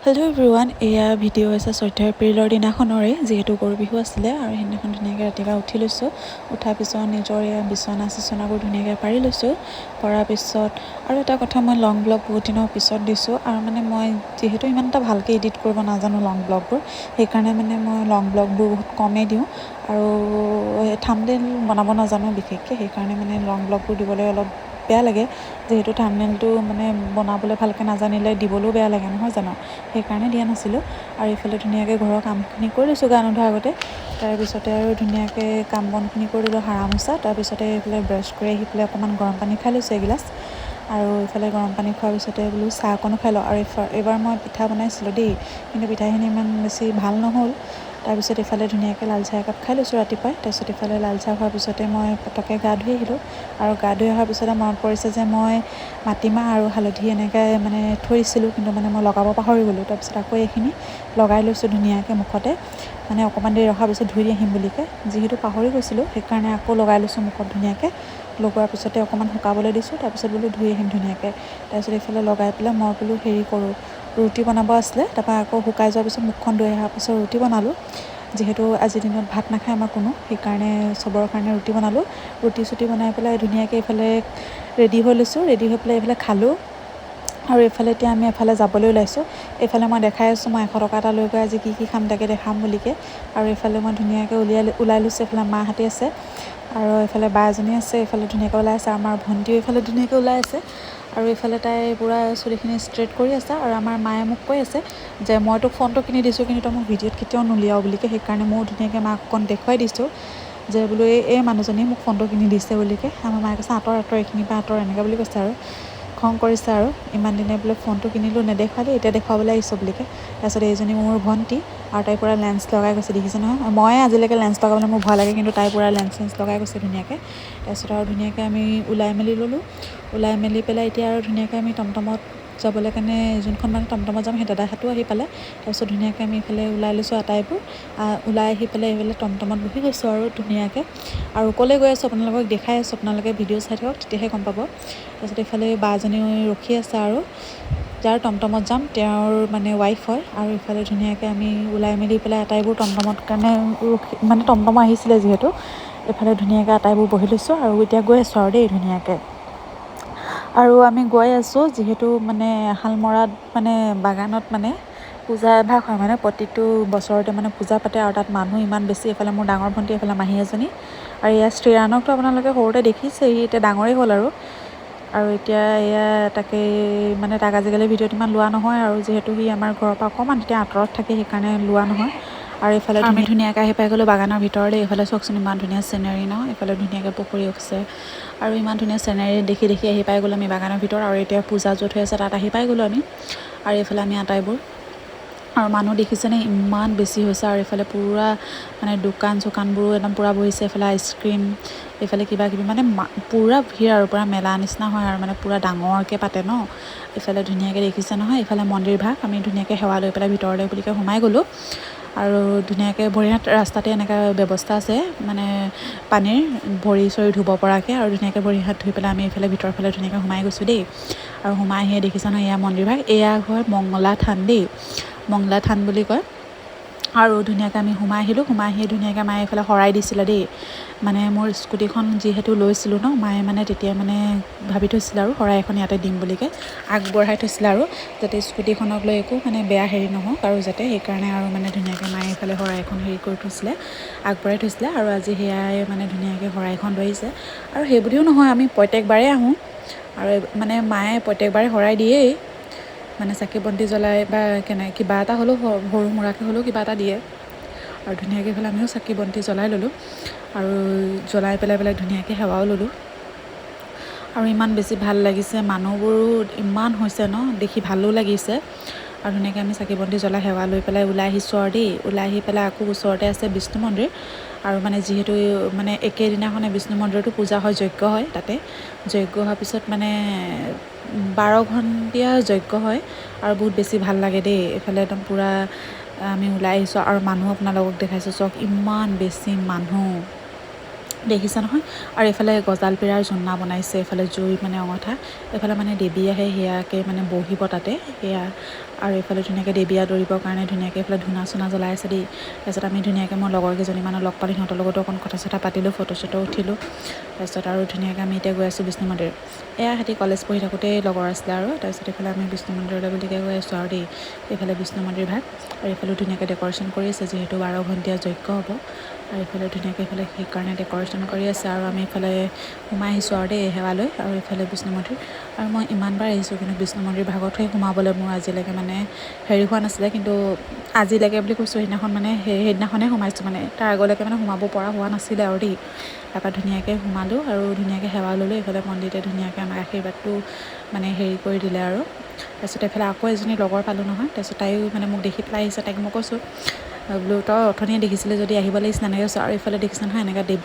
Hello' everyone, এয়া video' আছে 14 এপ্ৰিলৰ দিনাখনৰে, যিহেতু গৰু বিহু আছিলে আৰু সেইদিনাখন ধুনীয়াকৈ ৰাতিপুৱা উঠি লৈছোঁ। উঠাৰ পিছত নিজৰ এয়া বিচনাবোৰ ধুনীয়াকৈ পাৰি লৈছোঁ। পৰাৰ পিছত আৰু এটা কথা, মই লং ব্লগ বহুত দিনৰ পিছত দিছোঁ আৰু মই যিহেতু ইমান এটা ভালকৈ এডিট কৰিব নাজানো লং ব্লগবোৰ, সেইকাৰণে মই লং ব্লগবোৰ বহুত কমেই দিওঁ আৰু থাম্বনেইল বনাব নাজানো বিশেষকৈ, সেইকাৰণে লং ব্লগবোৰ দিবলৈ অলপ বেয়া লাগে। যিহেতু থাম্বনেইলটো বনাবলৈ ভালকৈ নাজানিলে দিবলৈও বেয়া লাগে নহয় জানো, সেইকাৰণে দিয়া নাছিলোঁ। আৰু এইফালে ধুনীয়াকৈ ঘৰৰ কামখিনি কৰি লৈছোঁ গা নোধোৱাৰ আগতে। তাৰপিছতে আৰু ধুনীয়াকৈ কাম বনখিনি কৰি দিলোঁ, সাৰা মোচা। তাৰপিছতে এইফালে ব্ৰাছ কৰি আহি পেলাই অকণমান গৰম পানী খাই লৈছোঁ এগিলাচ। আৰু এইফালে গৰম পানী খোৱাৰ পিছতে বোলো চাহ অকণো খাই লওঁ। আৰু এইবাৰ মই পিঠা বনাইছিলোঁ দেই, কিন্তু পিঠাখিনি ইমান বেছি ভাল নহ'ল। তাৰপিছত এইফালে ধুনীয়াকৈ লাল চাহ একাপ খাই লৈছোঁ ৰাতিপুৱাই। তাৰপিছত এইফালে লাল চাহ খোৱাৰ পিছতে মই পটককৈ গা ধুই আহিলোঁ। আৰু গা ধুই অহাৰ পিছতে মনত পৰিছে যে মই মাটিমাহ আৰু হালধি এনেকৈ থৈ দিছিলোঁ, কিন্তু মই লগাব পাহৰি গ'লোঁ। তাৰপিছত আকৌ এইখিনি লগাই লৈছোঁ ধুনীয়াকৈ মুখতে, অকণমান দেৰি ৰখাৰ পিছত ধুই আহিম বুলিকৈ। যিহেতু পাহৰি গৈছিলোঁ, সেইকাৰণে আকৌ লগাই লৈছোঁ মুখত ধুনীয়াকৈ। লগোৱাৰ পিছতে অকণমান শুকাবলৈ দিছোঁ। তাৰপিছত বোলো ধুই আহিম ধুনীয়াকৈ। তাৰপিছত এইফালে লগাই পেলাই মই বোলো হেৰি কৰোঁ, ৰুটি বনাব আছিলে। তাৰপৰা আকৌ শুকাই যোৱাৰ পিছত মুখখন ধুই অহাৰ পিছত ৰুটি বনালোঁ। যিহেতু আজিৰ দিনত ভাত নাখায় আমাৰ কোনো, সেইকাৰণে চবৰ কাৰণে ৰুটি বনালোঁ। ৰুটি বনাই পেলাই ধুনীয়াকৈ এইফালে ৰেডি হৈ লৈছোঁ। ৰেডি হৈ পেলাই এইফালে খালোঁ। আৰু এইফালে এতিয়া আমি এফালে যাবলৈ ওলাইছোঁ। এইফালে মই দেখাই আছোঁ, মই 100 টকা এটা লৈ গৈ আজি কি খাম তাকে দেখাম বুলিকৈ। আৰু এইফালে মই ধুনীয়াকৈ ওলাই লৈছোঁ। এইফালে মাহঁতে আছে আৰু এইফালে বা এজনী আছে, এইফালে ধুনীয়াকৈ ওলাই আছে। আমাৰ ভণ্টিও এইফালে ধুনীয়াকৈ ওলাই আছে। আৰু এইফালে তাই পূৰা চুলিখিনি ষ্ট্ৰেইট কৰি আছে। আৰু আমাৰ মায়ে মোক কৈ আছে যে মই তোক ফোনটো কিনি দিছোঁ, কিন্তু তই মোক ভিডিঅ'ত কেতিয়াও নুলিয়াও বুলিকৈ। সেইকাৰণে ময়ো ধুনীয়াকৈ মাক অকণ দেখুৱাই দিছোঁ যে বোলো এই মানুহজনী মোক ফোনটো কিনি দিছে বুলিকৈ। আমাৰ মায়ে কৈছে আঁতৰ এইখিনিৰ পৰা আঁতৰ, এনেকৈ বুলি কৈছে। আৰু খং কৰিছে আৰু ইমান দিনে বোলে ফোনটো কিনিলোঁ নেদেখুৱালি, এতিয়া দেখুৱাবলৈ আহিছোঁ বুলিকৈ। তাৰপিছত এইজনী মোৰ ভণ্টি, আৰু তাই পূৰা লেন্স লগাই গৈছে, দেখিছে নহয়। মই আজিলৈকে লেন্স লগাবলৈ মোৰ ভয় লাগে, কিন্তু তাই পূৰা লেন্স লগাই গৈছে ধুনীয়াকৈ। তাৰপিছত আৰু ধুনীয়াকৈ আমি ওলাই মেলি ল'লোঁ। ওলাই মেলি পেলাই এতিয়া আৰু ধুনীয়াকৈ আমি টমটমত যাবলৈ কাৰণে, যোনখন টমটমত যাম সেই দাদাহঁতো আহি পালে। তাৰপিছত ধুনীয়াকৈ আমি এইফালে ওলাই লৈছোঁ আটাইবোৰ। ওলাই আহি পেলাই এইফালে টমটমত বহি গৈছোঁ আৰু ধুনীয়াকৈ। আৰু ক'লৈ গৈ আছোঁ আপোনালোকক দেখাই আছোঁ, আপোনালোকে ভিডিঅ' চাই থাকক, তেতিয়াহে গম পাব। তাৰপিছত এইফালে বা এজনী ৰখি আছে, আৰু যাৰ টমটমত যাম তেওঁৰ ৱাইফ হয়। আৰু ইফালে ধুনীয়াকৈ আমি ওলাই মেলি পেলাই আটাইবোৰ টমটমত কাৰণে টমটম আহিছিলে যিহেতু, এইফালে ধুনীয়াকৈ আটাইবোৰ বহি লৈছোঁ। আৰু এতিয়া গৈ আছোঁ আৰু দেই ধুনীয়াকৈ। আৰু আমি গৈ আছোঁ যিহেতু শালমৰাত বাগানত পূজা এভাগ হয়, প্ৰত্যেকটো বছৰতে পূজা পাতে। আৰু তাত মানুহ ইমান বেছি। এইফালে মোৰ ডাঙৰ ভণ্টি, এইফালে মাহী এজনী। আৰু এয়া শ্ৰীয়ানকতো আপোনালোকে সৰুতে দেখিছেই, এতিয়া ডাঙৰেই হ'ল আৰু এতিয়া এয়া তাকে তাক আজিকালি ভিডিঅ'ত ইমান লোৱা নহয়। আৰু যিহেতু সি আমাৰ ঘৰৰ পৰা অকণমান এতিয়া আঁতৰত থাকে, সেইকাৰণে লোৱা নহয়। আৰু এইফালে আমি ধুনীয়াকৈ আহি পাই গ'লোঁ বাগানৰ ভিতৰলৈ। এইফালে চাওকচোন ইমান ধুনীয়া চিনেৰী ন, এইফালে ধুনীয়াকৈ পুখুৰী আছে। আৰু ইমান ধুনীয়া চিনেৰী দেখি আহি পাই গ'লোঁ আমি বাগানৰ ভিতৰত। আৰু এতিয়া পূজা য'ত হৈ আছে তাত আহি পাই গ'লোঁ আমি। আৰু এইফালে আমি আটাইবোৰ, আৰু মানুহ দেখিছেনে ইমান বেছি হৈছে। আৰু এইফালে পূৰা দোকান চোকানবোৰো একদম পূৰা বহিছে। এইফালে আইচক্ৰীম, এইফালে কিবা কিবি পূৰা ভিৰ আৰু পূৰা মেলা নিচিনা হয় আৰু পূৰা ডাঙৰকৈ পাতে ন। এইফালে ধুনীয়াকৈ দেখিছে নহয়, এইফালে মন্দিৰ ভাগ। আমি ধুনীয়াকৈ সেৱা লৈ পেলাই ভিতৰলৈ বুলিকৈ সোমাই গ'লোঁ। আৰু ধুনীয়াকৈ ভৰি-হাত ৰাস্তাতে এনেকুৱা ব্যৱস্থা আছে, পানীৰ ভৰি চৰি ধুব পৰাকৈ। আৰু ধুনীয়াকৈ ভৰি-হাত ধুই পেলাই আমি এইফালে ভিতৰৰ ফালে ধুনীয়াকৈ সোমাই গৈছোঁ দেই। আৰু সোমাই আহিয়ে দেখিছা নহয় এয়া মন্দিৰ ভাগ, এয়া হয় মংগলা থান দেই, মংগলা থান বুলি কয়। আৰু ধুনীয়াকৈ আমি সোমাই আহিলোঁ। সোমাই আহি ধুনীয়াকৈ মায়ে এইফালে শৰাই দিছিলে দেই। মোৰ স্কুটিখন যিহেতু লৈছিলোঁ ন, মায়ে তেতিয়া ভাবি থৈছিলে আৰু শৰাই এখন ইয়াতে দিম বুলিকৈ আগবঢ়াই থৈছিলে, আৰু যাতে স্কুটিখনক লৈ একো বেয়া হেৰি নহওক আৰু যাতে, সেইকাৰণে আৰু ধুনীয়াকৈ মায়ে এইফালে শৰাই এখন হেৰি কৰি থৈছিলে, আগবঢ়াই থৈছিলে। আৰু আজি সেয়াই ধুনীয়াকৈ শৰাইখন লৈ আহিছে। আৰু সেই বুলিও নহয়, আমি প্ৰত্যেকবাৰেই আহোঁ আৰু মায়ে প্ৰত্যেকবাৰে শৰাই দিয়েই, চাকি বন্তি জ্বলাই বা কিবা এটা হ'লেও সৰু মুৰাকৈ হ'লেও কিবা এটা দিয়ে। আৰু ধুনীয়াকৈ এইফালে আমিও চাকি বন্তি জ্বলাই ল'লোঁ। আৰু জ্বলাই পেলাই ধুনীয়াকৈ সেৱাও ল'লোঁ। আৰু ইমান বেছি ভাল লাগিছে, মানুহবোৰো ইমান হৈছে ন, দেখি ভালো লাগিছে। আৰু ধুনীয়াকৈ আমি চাকি বন্তি জ্বলাই সেৱা লৈ পেলাই ওলাই আহিছোঁ আৰু দেই। ওলাই আহি পেলাই আকৌ ওচৰতে আছে বিষ্ণু মন্দিৰ। আৰু যিহেতু একেদিনাখনে বিষ্ণু মন্দিৰতো পূজা হয়, যজ্ঞ হয় তাতে। যজ্ঞ হোৱাৰ পিছত 12 ঘণ্টীয়া যজ্ঞ হয়। আৰু বহুত বেছি ভাল লাগে দেই। এইফালে একদম পূৰা আমি ওলাই আহিছোঁ। আৰু মানুহ আপোনালোকক দেখাইছোঁ চাওক, ইমান বেছি মানুহ দেখিছে নহয়। আৰু এইফালে গজাল পিৰাৰ জোলনা বনাইছে, এইফালে জুই অঙঠা, এইফালে দেৱী আহে সেয়াকৈ বহিব তাতে সেয়া। আৰু এইফালে ধুনীয়াকৈ দেৱীয়া দৌৰিবৰ কাৰণে ধুনীয়াকৈ এইফালে ধূনা চুনা জ্বলাই আছে দেই। তাৰপিছত আমি ধুনীয়াকৈ মই লগৰ কেইজনীমানক লগ পালোঁ, সিহঁতৰ লগতো অকণ কথা চথা পাতিলোঁ, ফটো চটো উঠিলোঁ। তাৰপিছত আৰু ধুনীয়াকৈ আমি এতিয়া গৈ আছোঁ বিষ্ণু মন্দিৰ। এয়া সিহঁতি কলেজ পঢ়ি থাকোঁতেই লগৰ আছিলে আৰু তাৰপিছত এইফালে আমি বিষ্ণু মন্দিৰলৈ বুলিকৈ গৈ আছোঁ আৰু দেই। এইফালে বিষ্ণু মন্দিৰ ভাগ আৰু এইফালেও ধুনীয়াকৈ ডেক'ৰেশ্যন কৰি আছে, যিহেতু 12 ঘণ্টীয়া যজ্ঞ হ'ব। আৰু এইফালে ধুনীয়াকৈ এইফালে সেইকাৰণে ডেক'ৰেশ্যন কৰি আছে আৰু আমি এইফালে সোমাই আহিছোঁ আৰু দেই সেৱালৈ। আৰু এইফালে বিষ্ণু মন্দিৰ, আৰু মই ইমানবাৰ আহিছোঁ কিন্তু বিষ্ণু মন্দিৰ ভাগতহে সোমাবলৈ মোৰ আজিলৈকে মানে হেৰি হোৱা নাছিলে, কিন্তু আজিলৈকে বুলি কৈছোঁ, সেইদিনাখন মানে সেইদিনাখনেই সোমাইছোঁ, মানে তাৰ আগলৈকে মানে সোমাব পৰা হোৱা নাছিলে আৰু দেই। তাৰপৰা ধুনীয়াকৈ সোমালোঁ আৰু ধুনীয়াকৈ সেৱা ল'লোঁ। এইফালে পণ্ডিতে ধুনীয়াকৈ আমাক আশীৰ্বাদটো মানে হেৰি কৰি দিলে আৰু। তাৰপিছত এইফালে আকৌ এজনী লগৰ পালোঁ নহয়, তাৰপিছত তাইও মানে মোক দেখি পেলাই আহিছে, তাইক মই কৈছোঁ বোলো তই অথনিয়ে দেখিছিলে যদি আহিব লাগিছিলে, এনেকৈ কৈছোঁ। আৰু এইফালে দেখিছে নহয় এনেকৈ দেৱী